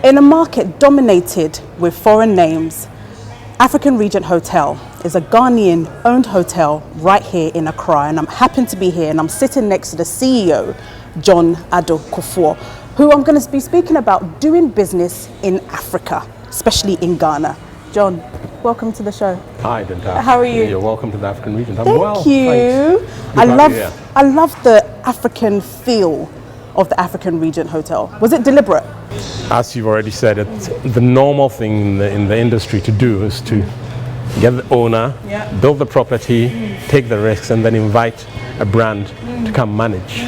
In a market dominated with foreign names, African Regent Hotel is a Ghanaian-owned hotel right here in Accra, and I'm happy to be here, and I'm sitting next to the CEO, John Addo Kufuor, who I'm going to be speaking about doing business in Africa, especially in Ghana. John, welcome to the show. Hi, Dentaa. How are you? You're welcome to the African region. I'm Thank well. you. Thanks. I love the African feel of the African Regent Hotel. Was it deliberate? As you've already said, the normal thing in the industry to do is to get the owner, build the property, take the risks, and then invite a brand to come manage.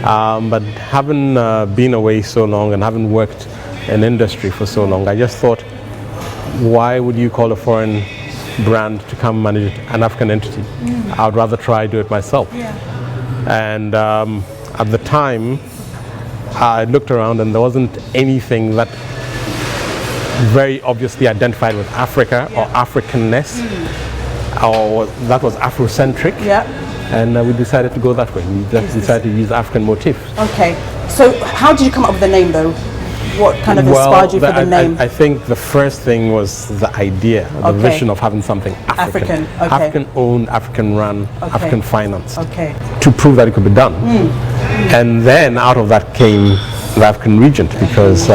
But having been away so long and having worked in industry for so long, I just thought, why would you call a foreign brand to come manage an African entity? I would rather try do it myself. And at the time, I looked around and there wasn't anything that very obviously identified with Africa or Africanness, or that was Afrocentric. And we decided to go that way. We just decided to use African motifs. Okay. So how did you come up with the name though? What kind of inspired you for the name? I think the first thing was the idea, the vision of having something African. African-owned, African-run, African finance. To prove that it could be done. And then out of that came the African Regent, because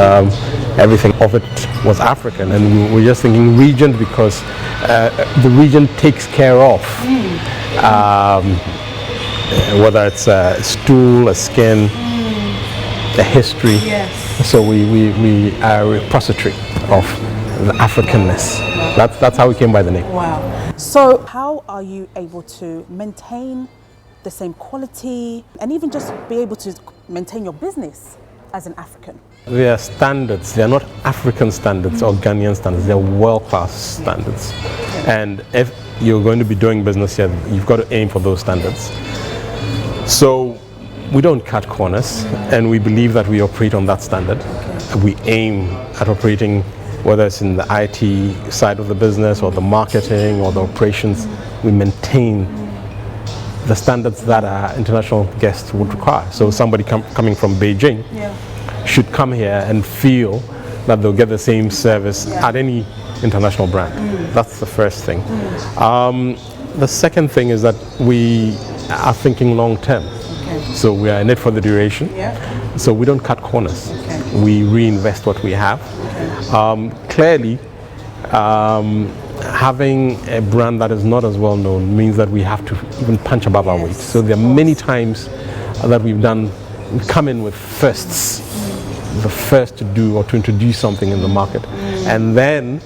everything of it was African. And we were just thinking Regent because the Regent takes care of whether it's a stool, a skin, a history. So we are a repository of the Africanness. That's how we came by the name. Wow. So how are you able to maintain the same quality and even just be able to maintain your business as an African? They are standards. They are not African standards or Ghanaian standards. They are world-class standards. And if you're going to be doing business here, you've got to aim for those standards. So we don't cut corners, and we believe that we operate on that standard. We aim at operating, whether it's in the IT side of the business or the marketing or the operations, we maintain the standards that our international guests would require. So somebody coming from Beijing should come here and feel that they'll get the same service at any international brand. That's the first thing. The second thing is that we are thinking long term. So we are in it for the duration. So we don't cut corners. We reinvest what we have. Clearly, having a brand that is not as well known means that we have to even punch above our weight. So there are many times that we come in with firsts, the first to do or to introduce something in the market, and then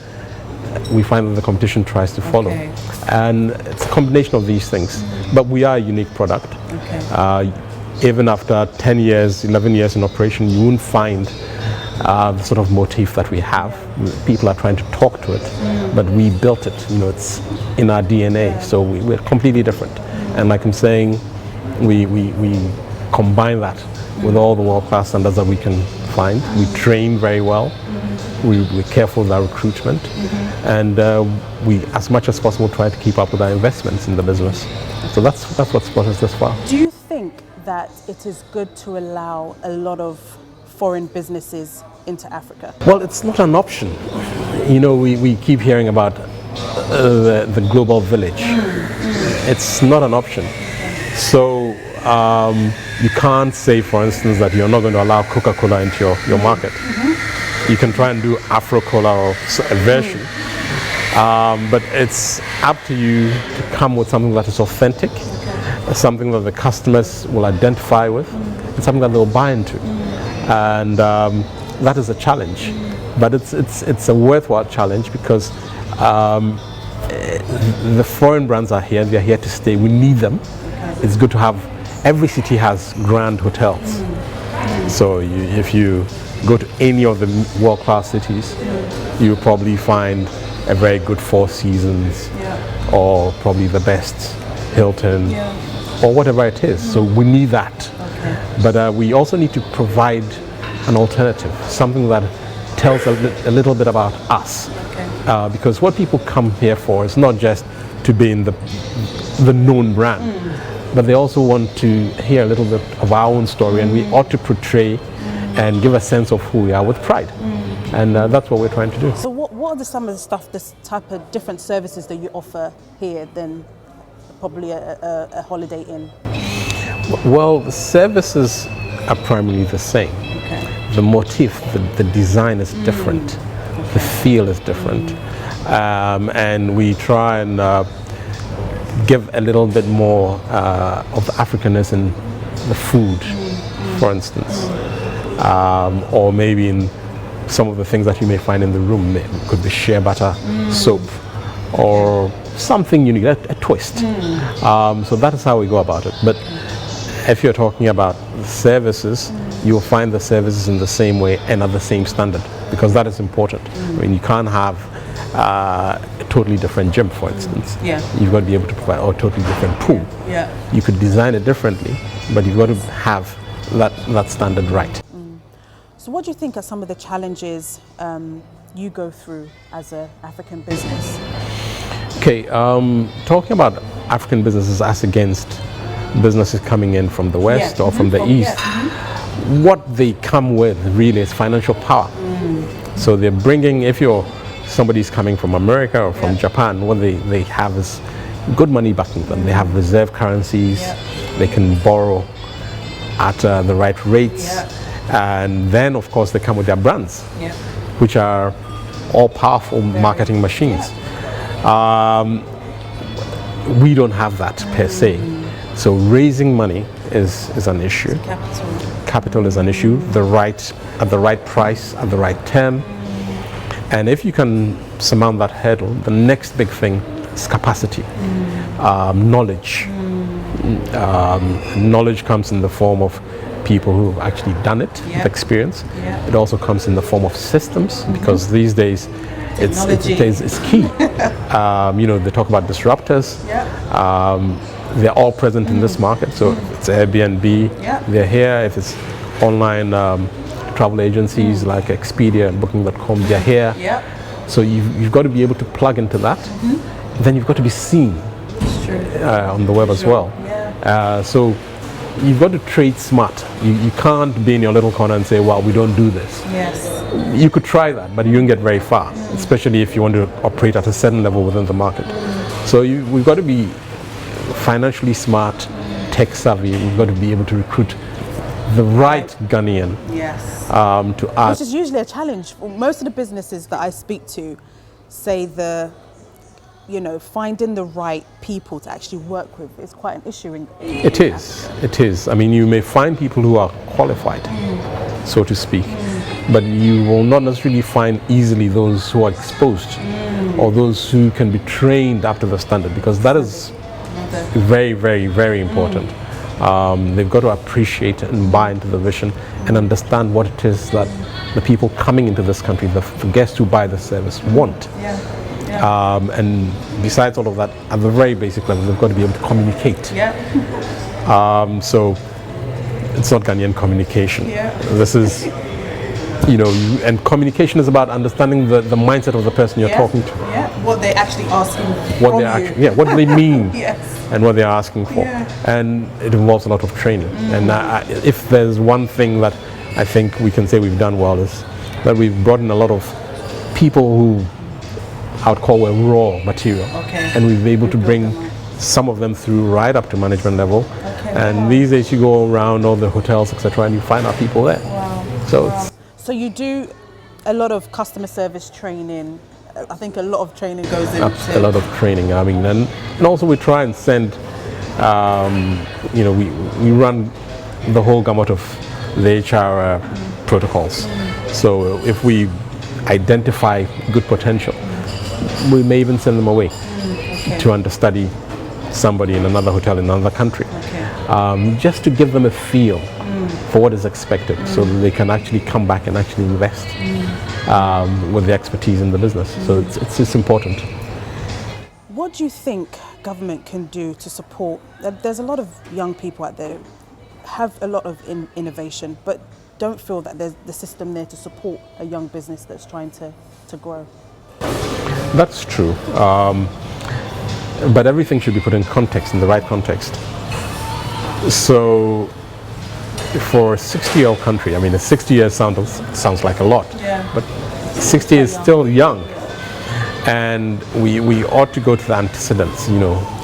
we find that the competition tries to follow. And it's a combination of these things. But we are a unique product. Even after 10 years, 11 years in operation, you won't find the sort of motif that we have. People are trying to talk to it, but we built it. You know, it's in our DNA, so we're completely different. And like I'm saying, we combine that with all the world-class standards that we can find. We train very well. We're careful with our recruitment, and we, as much as possible, try to keep up with our investments in the business. So that's what's brought us this far. Do you think that it is good to allow a lot of foreign businesses into Africa? Well, it's not an option. You know, we keep hearing about the global village. It's not an option. So you can't say, for instance, that you're not going to allow Coca-Cola into your market. You can try and do Afro-Cola or a version, but it's up to you to come with something that is authentic, something that the customers will identify with, and something that they'll buy into. And that is a challenge, but it's a worthwhile challenge, because the foreign brands are here. They're here to stay. We need them. It's good to have. Every city has grand hotels. So if you go to any of the world-class cities, you'll probably find a very good Four Seasons, or probably the best Hilton, or whatever it is. So we need that. But we also need to provide an alternative, something that tells a little bit about us. Because what people come here for is not just to be in the known brand, but they also want to hear a little bit of our own story, and we ought to portray and give a sense of who we are with pride. And that's what we're trying to do. So what are some of the stuff, this type of different services that you offer here than probably a Holiday Inn? Well, the services are primarily the same. Okay. The motif, the design is different. Okay. The feel is different. And we try and give a little bit more of the Africanness in the food, for instance. Or maybe in some of the things that you may find in the room. It could be shea butter soap or something unique, a twist. So that is how we go about it. But if you're talking about services, you'll find the services in the same way and at the same standard, because that is important. I mean, you can't have a totally different gym, for instance. Yeah. You've got to be able to provide a totally different pool. Yeah. You could design it differently, but you've got to have that standard right. So what do you think are some of the challenges you go through as an African business? Okay, talking about African businesses as against businesses coming in from the West or from the East, what they come with really is financial power. So they're bringing, if somebody's coming from America or from Japan, what they have is good money backing them. They have reserve currencies, they can borrow at the right rates, and then of course they come with their brands, which are all powerful marketing machines. We don't have that per se. So raising money is an issue. Capital is an issue. At the right price, at the right term. And if you can surmount that hurdle, the next big thing is capacity, knowledge. Knowledge comes in the form of people who've actually done it, with experience. It also comes in the form of systems, because these days it's key. They talk about disruptors. They're all present in this market. So if it's Airbnb, they're here. If it's online travel agencies like Expedia and Booking.com, they're here. So you've got to be able to plug into that. Then you've got to be seen on the web as well. So you've got to trade smart. You can't be in your little corner and say, well, we don't do this. You could try that, but you won't get very far, especially if you want to operate at a certain level within the market. So we've got to be financially smart, tech savvy. We've got to be able to recruit the right Ghanaian to us. Which is usually a challenge. Most of the businesses that I speak to say finding the right people to actually work with is quite an issue. It is. I mean, you may find people who are qualified, so to speak, but you will not necessarily find easily those who are exposed or those who can be trained up to the standard, because that is very, very, very important. They've got to appreciate and buy into the vision and understand what it is that the people coming into this country, the guests who buy the service, want. And besides all of that, at the very basic level, they've got to be able to communicate. So it's not Ghanaian communication. This is, and communication is about understanding the mindset of the person you're talking to. What they're actually asking what do they mean and what they're asking for. And it involves a lot of training. And if there's one thing that I think we can say we've done well, is that we've brought in a lot of people who I would call raw material, and we've been able to bring some of them through right up to management level. And these days you go around all the hotels, etc., and you find our people there. So you do a lot of customer service training. I think a lot of training goes into a lot of training. I mean, and also we try and send. We run the whole gamut of the HR protocols. So if we identify good potential, we may even send them away to understudy somebody in another hotel in another country, just to give them a feel for what is expected, so that they can actually come back and actually invest with the expertise in the business. So it's important. What do you think government can do to support? There's a lot of young people out there have a lot of innovation, but don't feel that there's the system there to support a young business that's trying to grow. That's true, but everything should be put in context, in the right context. So for a 60-year-old country, I mean, 60 years sounds like a lot, but 60 is still young. And we ought to go to the antecedents,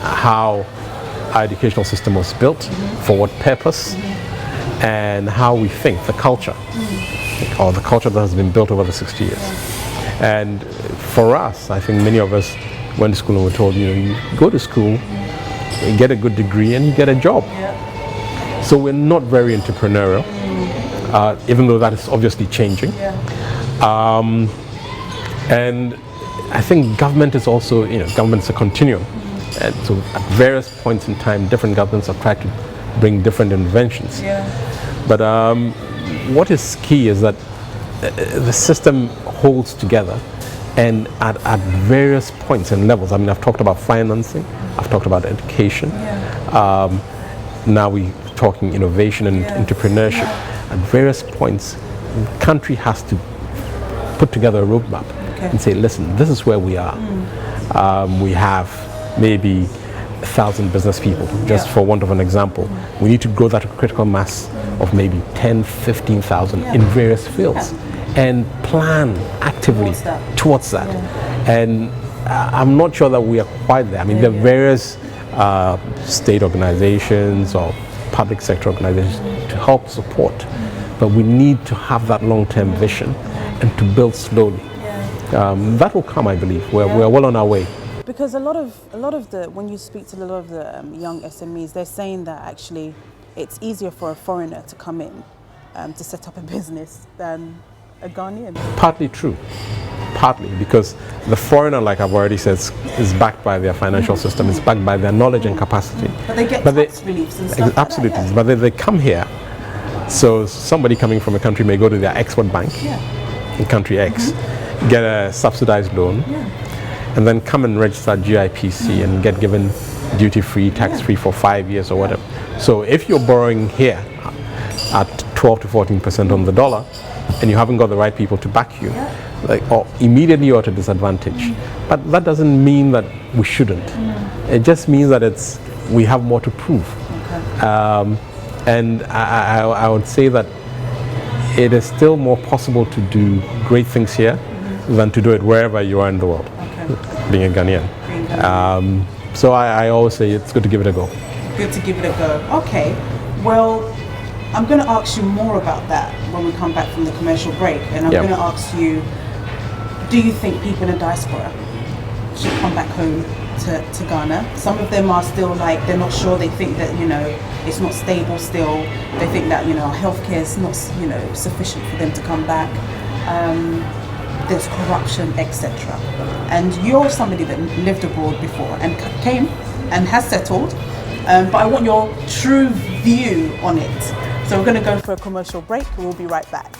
how our educational system was built, for what purpose, and how we think, the culture, or the culture that has been built over the 60 years. And for us, I think many of us went to school and were told, you go to school, you get a good degree, and you get a job. So we're not very entrepreneurial, even though that is obviously changing. And I think government is also, government's a continuum. And so at various points in time, different governments have tried to bring different inventions. But what is key is that the system holds together, and at various points and levels. I mean, I've talked about financing, I've talked about education. Now we're talking innovation and entrepreneurship. At various points, the country has to put together a roadmap and say, listen, this is where we are. We have maybe 1,000 business people, just for want of an example. We need to grow that to critical mass of maybe 10, 15,000 in various fields, and plan actively towards that. And I'm not sure that we are quite there. I mean, there are various state organizations or public sector organizations to help support, but we need to have that long-term vision and to build slowly. That will come, I believe. We're well on our way. Because a lot of the, when you speak to a lot of the young SMEs, they're saying that actually it's easier for a foreigner to come in to set up a business than a Ghanaian. Partly true. Partly because the foreigner, like I've already said, is backed by their financial system, is backed by their knowledge and capacity. But they get tax reliefs and stuff. Absolutely. Like that, But they come here. So somebody coming from a country may go to their export bank in country X, get a subsidized loan, and then come and register GIPC and get given duty-free, tax-free for 5 years or whatever. So if you're borrowing here at 12 to 14% on the dollar, and you haven't got the right people to back you, or immediately you're at a disadvantage. But that doesn't mean that we shouldn't. It just means that we have more to prove. And I would say that it is still more possible to do great things here than to do it wherever you are in the world, being a Ghanaian. So I always say it's good to give it a go. Good to give it a go. Okay, well, I'm going to ask you more about that when we come back from the commercial break. And I'm going to ask you, do you think people in the diaspora should come back home to Ghana? Some of them are still like, they're not sure. They think that, it's not stable still. They think that, healthcare is not, sufficient for them to come back. There's corruption, etc. And you're somebody that lived abroad before and came and has settled. But I want your true view on it. So we're going to go for a commercial break and we'll be right back.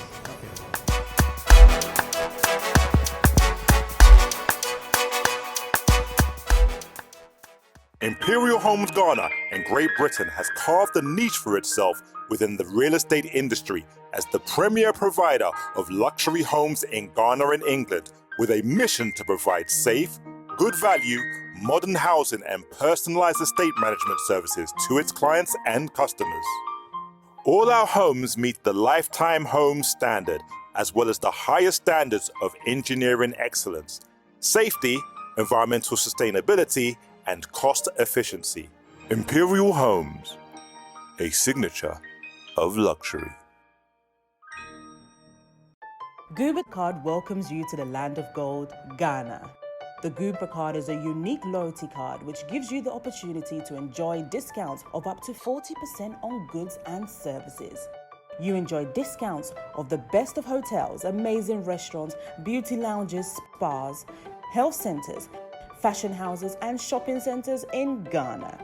Imperial Homes Ghana and Great Britain has carved a niche for itself within the real estate industry as the premier provider of luxury homes in Ghana and England, with a mission to provide safe, good value, modern housing and personalized estate management services to its clients and customers. All our homes meet the Lifetime Home Standard, as well as the highest standards of engineering excellence, safety, environmental sustainability, and cost efficiency. Imperial Homes, a signature of luxury. Guba Card welcomes you to the land of gold, Ghana. The Guba Card is a unique loyalty card which gives you the opportunity to enjoy discounts of up to 40% on goods and services. You enjoy discounts of the best of hotels, amazing restaurants, beauty lounges, spas, health centers, fashion houses and shopping centers in Ghana.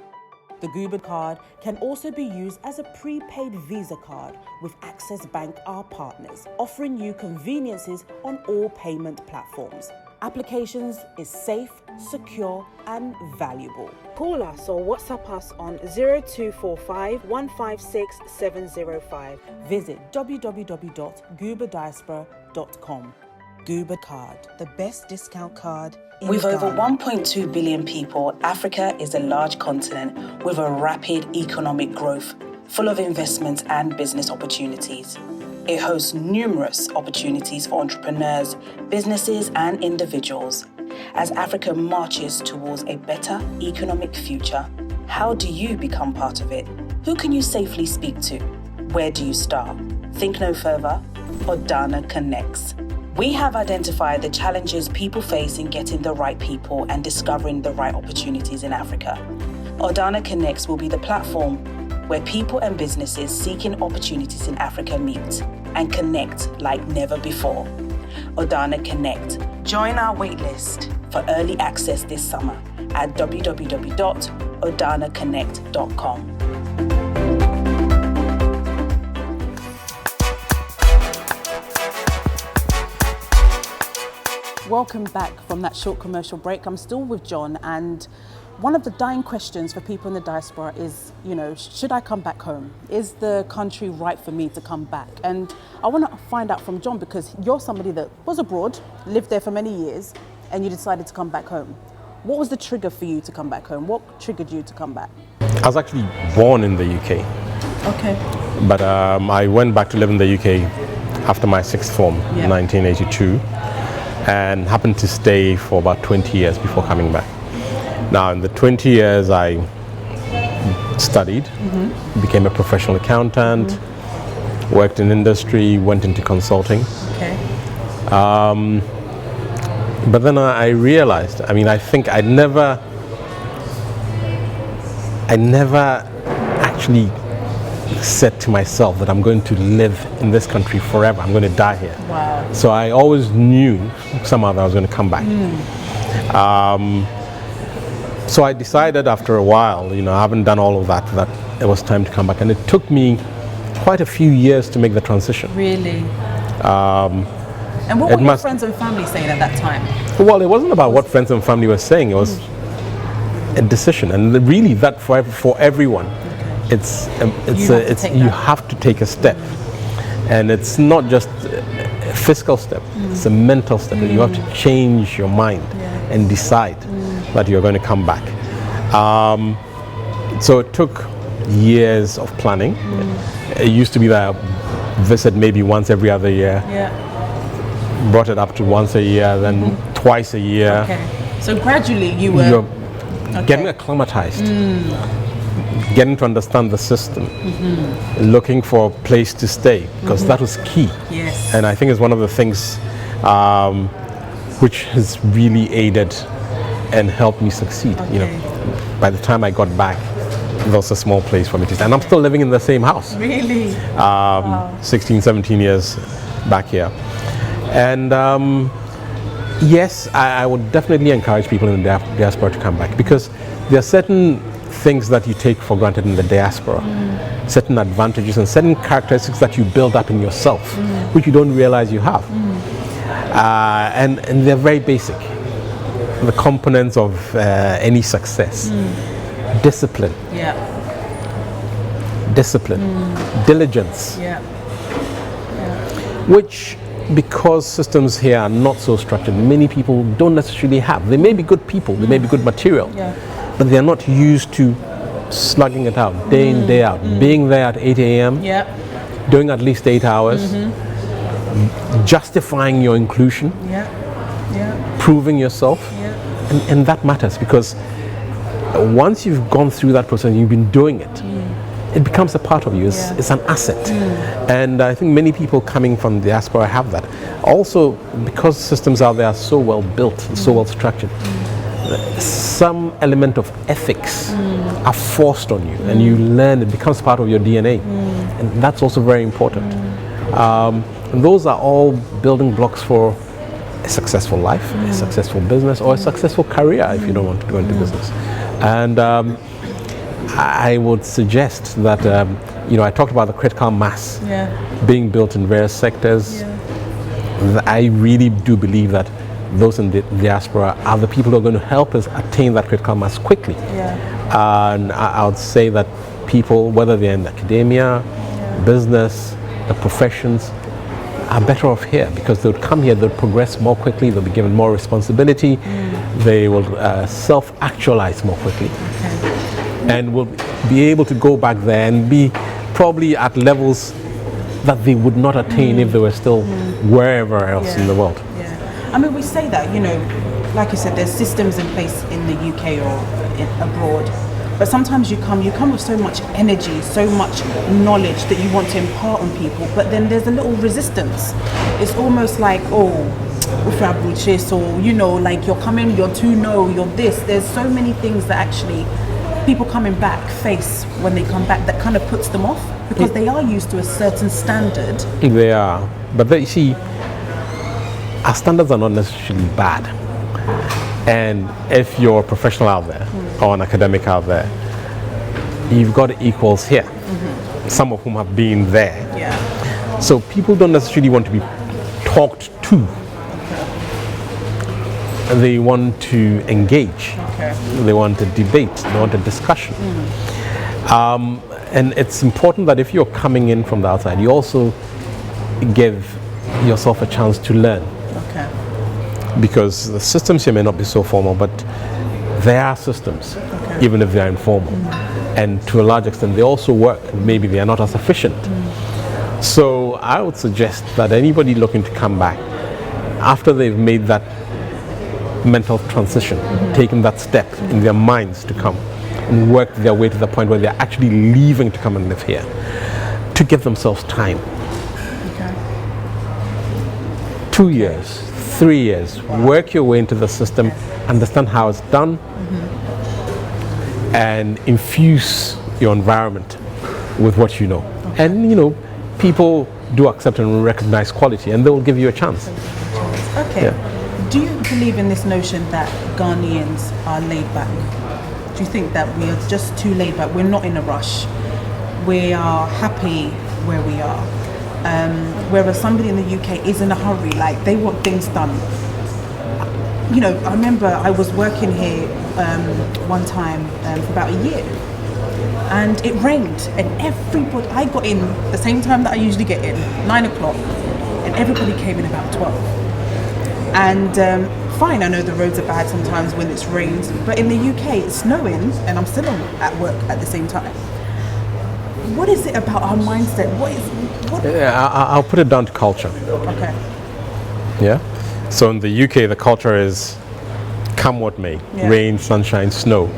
The Guba Card can also be used as a prepaid Visa card with Access Bank, our partners, offering you conveniences on all payment platforms. Applications is safe, secure and valuable. Call us or WhatsApp us on 0245 156 705. Visit www.gubadiaspora.com. Guba Card, the best discount card in With over Ghana. 1.2 billion people, Africa is a large continent with a rapid economic growth, full of investment and business opportunities. It hosts numerous opportunities for entrepreneurs, businesses, and individuals. As Africa marches towards a better economic future, how do you become part of it? Who can you safely speak to? Where do you start? Think no further. Odana connects. We have identified the challenges people face in getting the right people and discovering the right opportunities in Africa. Odana Connects will be the platform where people and businesses seeking opportunities in Africa meet and connect like never before. Odana Connect. Join our waitlist for early access this summer at www.odanaconnect.com. Welcome back from that short commercial break. I'm still with John, and one of the dying questions for people in the diaspora is, should I come back home? Is the country right for me to come back? And I want to find out from John, because you're somebody that was abroad, lived there for many years, and you decided to come back home. What was the trigger for you to come back home? What triggered you to come back? I was actually born in the UK. Okay. But I went back to live in the UK after my sixth form in 1982. And happened to stay for about 20 years before coming back. Now, in the 20 years, I studied, became a professional accountant, worked in industry, went into consulting. Okay. But then I realized, I think I never actually said to myself that I'm going to live in this country forever. I'm going to die here. Wow. So I always knew somehow that I was going to come back. So I decided after a while, I haven't done all of that it was time to come back. And it took me quite a few years to make the transition. Really? And what were your friends and family saying at that time? Well, it wasn't about what friends and family were saying. It was a decision. And really that for everyone. You have to take a step, and it's not just a physical step, it's a mental step. You have to change your mind and decide that you're going to come back. So it took years of planning. It used to be that I visit maybe once every other year, brought it up to once a year, then twice a year. Okay. So gradually you're getting acclimatized. Getting to understand the system, looking for a place to stay, because that was key. Yes. And I think it's one of the things which has really aided and helped me succeed. Okay. By the time I got back, there was a small place for me to stay. And I'm still living in the same house. Really? 16, 17 years back here. And yes, I would definitely encourage people in the diaspora to come back, because there are certain things that you take for granted in the diaspora, certain advantages and certain characteristics that you build up in yourself, which you don't realize you have. And they're very basic. The components of any success. Discipline. Diligence. Which, because systems here are not so structured, many people don't necessarily have. They may be good people, they may be good material. But they're not used to slugging it out day in, day out, being there at 8 a.m., doing at least 8 hours, justifying your inclusion, proving yourself, and that matters, because once you've gone through that process and you've been doing it, it becomes a part of you. It's an asset. And I think many people coming from the diaspora have that. Also, because systems out there are so well built, so well structured, some element of ethics are forced on you, and you learn, it becomes part of your DNA. And that's also very important. And those are all building blocks for a successful life, a successful business, or a successful career if you don't want to go into business. And I would suggest that, I talked about the critical mass being built in various sectors. I really do believe that those in the diaspora are the people who are going to help us attain that critical mass quickly. And I would say that people, whether they're in academia, business, the professions, are better off here, because they would come here, they'll progress more quickly, they'll be given more responsibility, they will self-actualize more quickly, and will be able to go back there and be probably at levels that they would not attain if they were still wherever else in the world. Yeah. I mean, we say that, you know, like you said, there's systems in place in the UK or abroad. But sometimes you come with so much energy, so much knowledge that you want to impart on people, but then there's a little resistance. It's almost like, oh, or, you know, like you're coming, you're too no, you're this. There's so many things that actually people coming back face when they come back that kind of puts them off because they are used to a certain standard. They are. But you see, our standards are not necessarily bad. And if you're a professional out there or an academic out there, you've got equals here, some of whom have been there. Yeah. So people don't necessarily want to be talked to. They want to engage. Okay. They want a debate. They want a discussion. And it's important that if you're coming in from the outside, you also give yourself a chance to learn. Okay. Because the systems here may not be so formal, but there are systems, even if they are informal. And to a large extent, they also work. Maybe they are not as efficient. So I would suggest that anybody looking to come back, after they've made that mental transition, taken that step in their minds to come and work their way to the point where they're actually leaving to come and live here, to give themselves time. Okay. 2 years, 3 years, work your way into the system, understand how it's done, and infuse your environment with what you know. And you know, people do accept and recognize quality, and they will give you a chance. Okay. Yeah. Do you believe in this notion that Ghanaians are laid back? Do you think that we are just too laid back? We're not in a rush. We are happy where we are. Whereas somebody in the UK is in a hurry, like they want things done. You know, I remember I was working here one time for about a year, and it rained, and everybody, I got in the same time that I usually get in, 9 o'clock, and everybody came in about 12. And fine, I know the roads are bad sometimes when it's rained, but in the UK it's snowing, and I'm still at work at the same time. What is it about our mindset? I'll put it down to culture. Okay. Yeah. So in the UK, the culture is come what may, rain, sunshine, snow,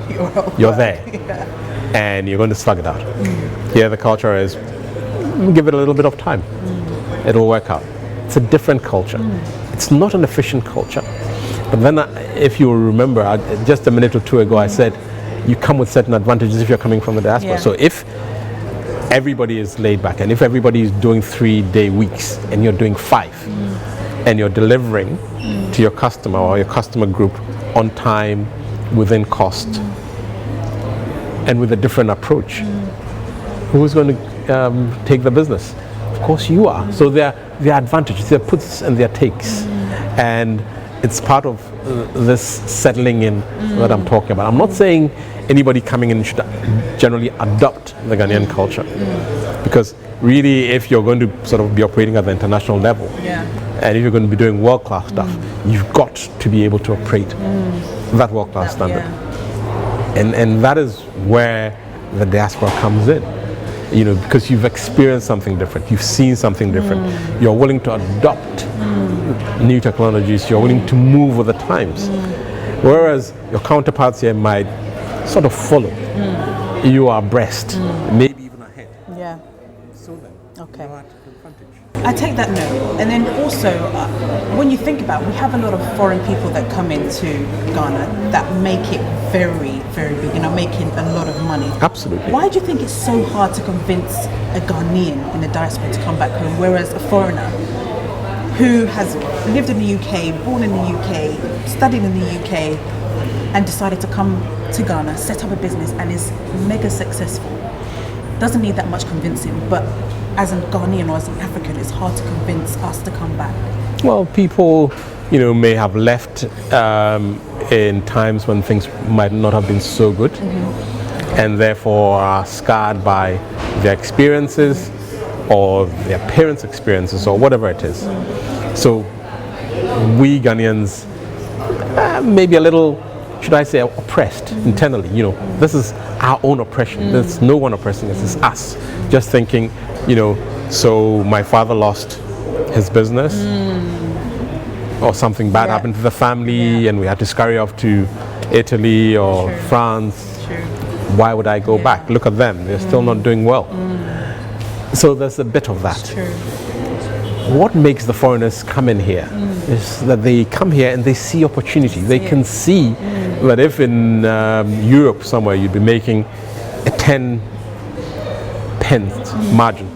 you're there, and you're going to slug it out. Here, the culture is give it a little bit of time, it'll work out. It's a different culture. It's not an efficient culture. But then, if you remember, just a minute or two ago, I said you come with certain advantages if you're coming from the diaspora. So if everybody is laid back, and if everybody is doing 3-day weeks, and you're doing 5, and you're delivering to your customer or your customer group on time, within cost, and with a different approach, who's going to take the business? Of course you are. So there are advantages, there are puts and there are takes, and it's part of this settling in that I'm talking about. I'm not saying anybody coming in should generally adopt the Ghanaian culture, because really, if you're going to sort of be operating at the international level, and if you're going to be doing world-class stuff, you've got to be able to operate that world-class standard. And that is where the diaspora comes in. You know, because you've experienced something different, you've seen something different, you're willing to adopt new technologies, you're willing to move with the times. Whereas your counterparts here might sort of follow. You are abreast, maybe even ahead. Yeah. So then, Okay. you're at advantage. I take that note, and then also when you think about it, we have a lot of foreign people that come into Ghana that make it very, very big and are making a lot of money. Absolutely. Why do you think it's so hard to convince a Ghanaian in the diaspora to come back home, whereas a foreigner who has lived in the UK, born in the UK, studied in the UK, and decided to come to Ghana, set up a business, and is mega successful, doesn't need that much convincing, but as a Ghanaian or as an African, it's hard to convince us to come back? Well, people, you know, may have left in times when things might not have been so good, and therefore are scarred by their experiences or their parents' experiences or whatever it is. So we Ghanaians may be a little, should I say, oppressed internally. You know, this is our own oppression. There's no one oppressing us, it's us. Just thinking, you know, So my father lost his business, or something bad happened to the family, and we had to scurry off to Italy or France. Why would I go back? Look at them, they're still not doing well. So there's a bit of that. What makes the foreigners come in here is that they come here and they see opportunity. They can see that if in Europe somewhere you'd be making a 10 pence margin,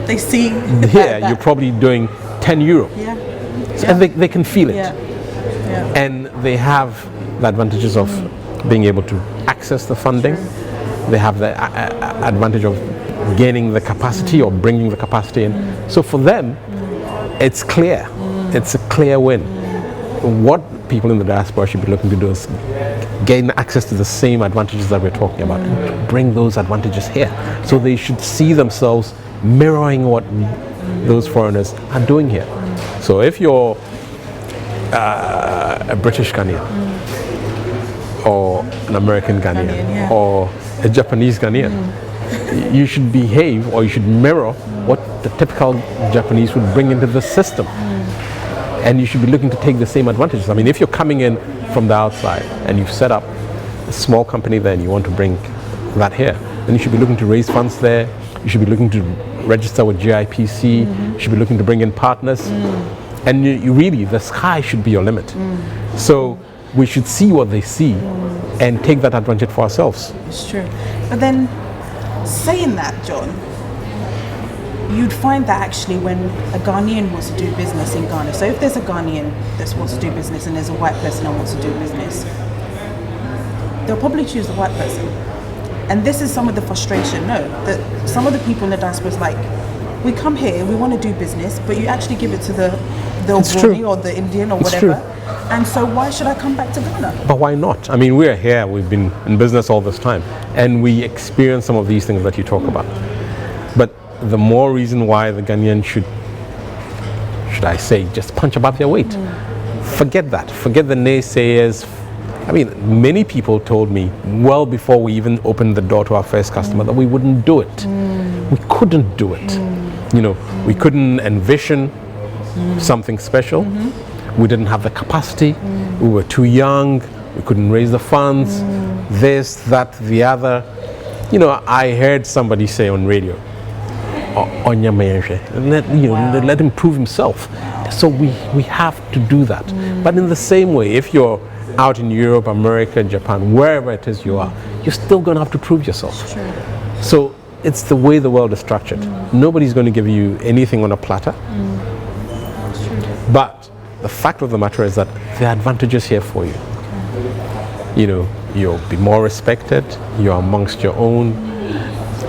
They see here you're probably doing 10 euro. And they can feel it. And they have the advantages of being able to access the funding. They have the advantage of gaining the capacity or bringing the capacity in. So for them, it's clear. It's a clear win. What people in the diaspora should be looking to do is gain access to the same advantages that we're talking about and bring those advantages here. So they should see themselves mirroring what those foreigners are doing here. So if you're a British Ghanaian, or an American Ghanaian, or a Japanese Ghanaian, you should behave, or you should mirror what the typical Japanese would bring into the system. And you should be looking to take the same advantages. I mean, if you're coming in from the outside and you've set up a small company there and you want to bring that here, then you should be looking to raise funds there. You should be looking to register with GIPC. You should be looking to bring in partners. And you really, the sky should be your limit. So we should see what they see and take that advantage for ourselves. It's true. But then, saying that, John, you'd find that actually when a Ghanaian wants to do business in Ghana, so if there's a Ghanaian that wants to do business and there's a white person that wants to do business, they'll probably choose the white person. And this is some of the frustration, that some of the people in the diaspora is like, we come here, we want to do business, but you actually give it to the Bruni or the Indian or whatever. And so why should I come back to Ghana? But why not? I mean, we're here, we've been in business all this time, and we experience some of these things that you talk about. But the more reason why the Ghanaian should I say, just punch above their weight. Forget that. Forget the naysayers. I mean, many people told me well before we even opened the door to our first customer that we wouldn't do it. We couldn't do it. You know, we couldn't envision something special. We didn't have the capacity. We were too young. We couldn't raise the funds. This, that, the other. You know, I heard somebody say on radio, let him prove himself. So we have to do that. But in the same way, if you're out in Europe, America, Japan, wherever it is you are, you're still going to have to prove yourself. So it's the way the world is structured. Nobody's going to give you anything on a platter. But the fact of the matter is that there are advantages here for you. You know, you'll be more respected, you're amongst your own,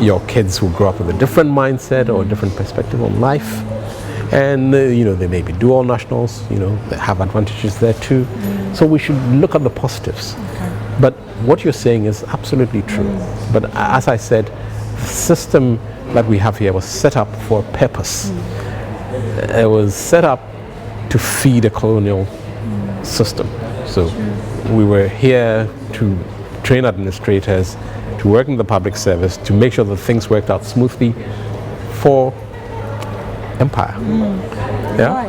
your kids will grow up with a different mindset or a different perspective on life. And you know, they may be dual nationals, you know, they have advantages there too. So we should look at the positives. But what you're saying is absolutely true. But as I said, the system that we have here was set up for a purpose. It was set up to feed a colonial system. So we were here to train administrators, to work in the public service, to make sure that things worked out smoothly for empire.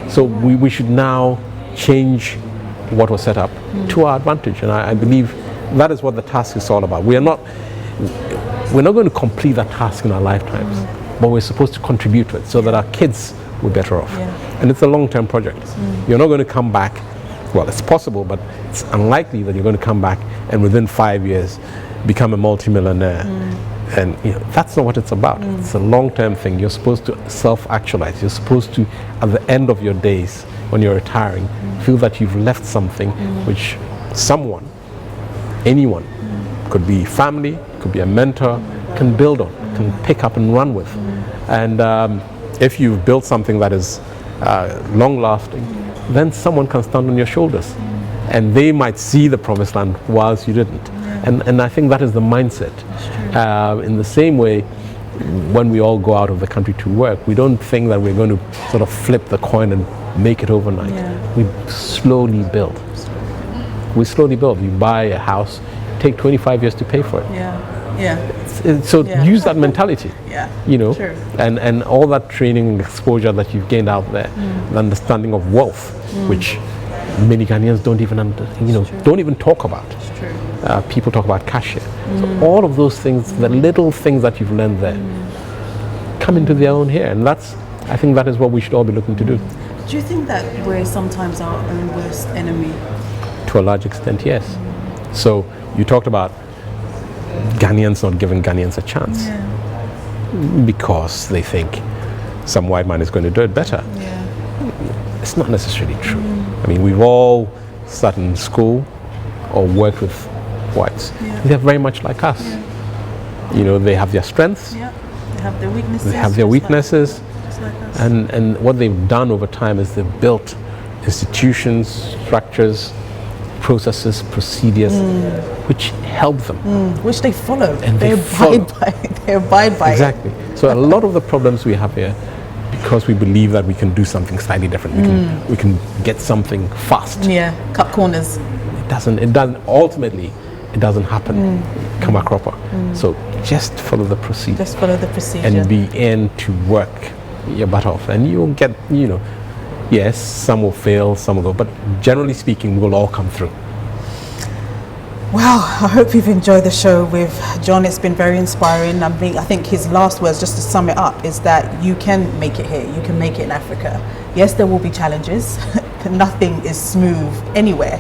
So we should now change what was set up to our advantage, and I believe that is what the task is all about. We're not going to complete that task in our lifetimes, but we're supposed to contribute to it so that our kids will be better off. And it's a long-term project. You're not going to come back, well, it's possible, but it's unlikely that you're going to come back and within 5 years become a multi-millionaire. And you know, that's not what it's about. It's a long-term thing. You're supposed to self-actualize. You're supposed to, at the end of your days, when you're retiring, feel that you've left something which someone, anyone, could be family, could be a mentor, can build on, can pick up and run with. And if you've built something that is long-lasting, then someone can stand on your shoulders. And they might see the promised land whilst you didn't. And I think that is the mindset. In the same way, when we all go out of the country to work, we don't think that we're going to sort of flip the coin and make it overnight. We slowly build. We slowly build. You buy a house, take 25 years to pay for it. So use that mentality. You know, True. and all that training and exposure that you've gained out there, the understanding of wealth, which many Ghanaians don't even don't even talk about. It's true. People talk about cash here. So all of those things, the little things that you've learned there, come into their own here, and I think that is what we should all be looking to do. Do you think that we're sometimes our own worst enemy? To a large extent, yes. So you talked about Ghanaians not giving Ghanaians a chance because they think some white man is going to do it better. It's not necessarily true. I mean, we've all sat in school or worked with whites. They're very much like us. You know, they have their strengths. They have their weaknesses. They have their weaknesses. Just like us. And what they've done over time is they've built institutions, structures, processes, procedures, which help them. Which they follow. And they abide by exactly. So a lot of the problems we have here, because we believe that we can do something slightly different, we can get something fast. Cut corners. It doesn't ultimately, it doesn't happen. Kamakropa. So just follow the procedure. Just follow the procedure. And begin to work your butt off. And you'll get, yes, some will fail, some will go, but generally speaking, we'll all come through. Well, I hope you've enjoyed the show with John. It's been very inspiring. I think his last words, just to sum it up, is that you can make it here. You can make it in Africa. Yes, there will be challenges. Nothing is smooth anywhere.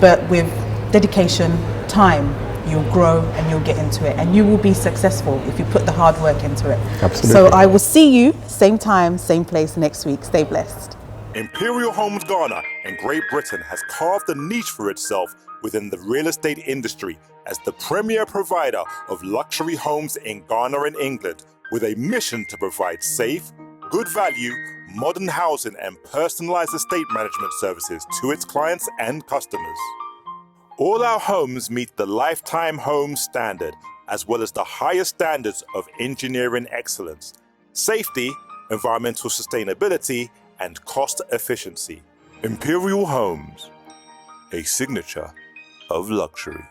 But with dedication, time, you'll grow and you'll get into it. And you will be successful if you put the hard work into it. Absolutely. So I will see you same time, same place next week. Stay blessed. Imperial Homes Ghana and Great Britain has carved a niche for itself within the real estate industry as the premier provider of luxury homes in Ghana and England, with a mission to provide safe, good value, modern housing and personalized estate management services to its clients and customers. All our homes meet the Lifetime Homes standard, as well as the highest standards of engineering excellence, safety, environmental sustainability, and cost efficiency. Imperial Homes, a signature of luxury.